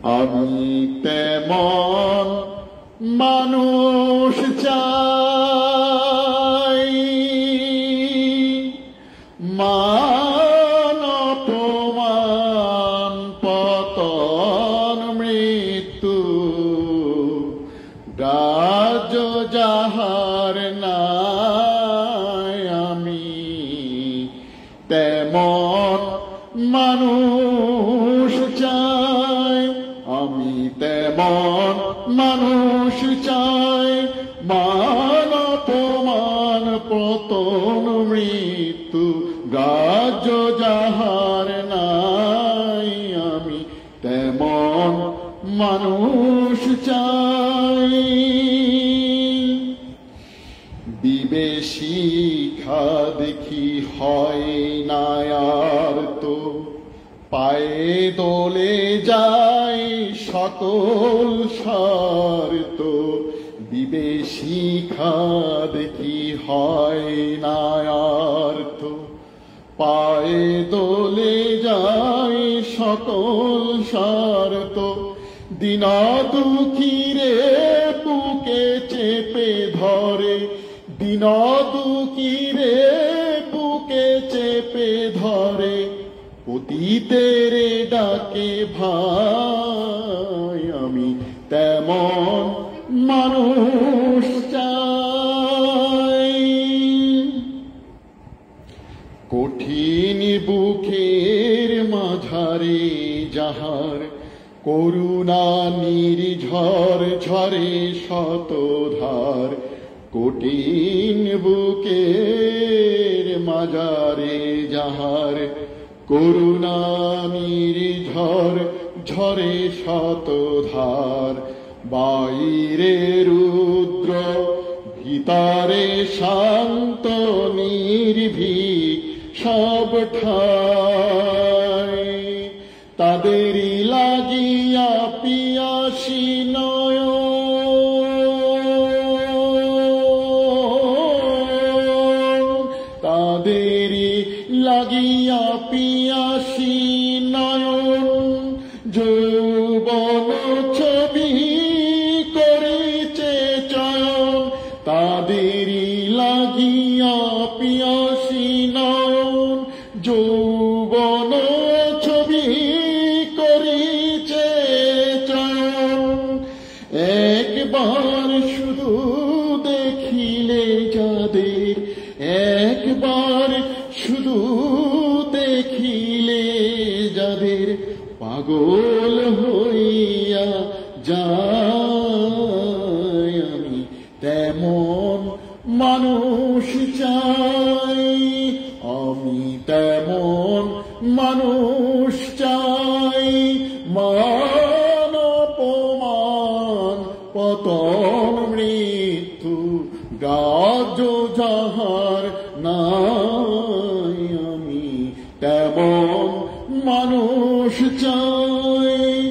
আমি তেমন মানুষ চাই, মান অপমান পতন মৃত্যু রাজ্য যাহার নাই। আমি তেমন মানুষ চাই, আমি তেমন মানুষ চাই, মান অপমান পতন মৃত্যু রাজ্য যাহার নাই। আমি তেমন মানুষ চাই। বিবেশিখা দেখি হয় না আর তো, পায়ে দোলে যায় সকল স্বার্থ। বিবেশিখা দেখি হয় না আর তো, পায়ে দোলে যায় সকল স্বার্থ। দিন দুঃখীরে বুকে চেপে ধরে, দিন দুঃখীরে বুকে চেপে ধরে, পতিতের ডাকে ভাই। আমি তেমন মানুষ চাই। কঠিন বুকের মাঝারে যাহার করুণা নির্ঝর ঝরে শতধার। কঠিন বুকের মাঝারে যাহার করুণা নির্ঝর ঝরে শতধার। বাইরে রুদ্র ভিতরে শান্ত নির্ভীক সব ঠাই। তাদেরই লাগিয়া পিয়াসী নয়ন, তাদেরই লাগিয়া পিয়াসী নয়ন। যৌবন ছবি করেছে চয়ন, তাদেরই লাগিয়া পিয়াসী নয়ন। যৌবন ছবি করেছে চয়ন। একবার শুধু দেখিলে যাদের, একবার শুধু দেখিলে যাদের, পাগল হইয়া যায়। আমি তেমন মানুষ চাই, আমি তেমন মানুষ চাই। মান অপমান পতন মৃত্যু রাজ্য যাহার নাই। আমি তেমন মানুষ চাই।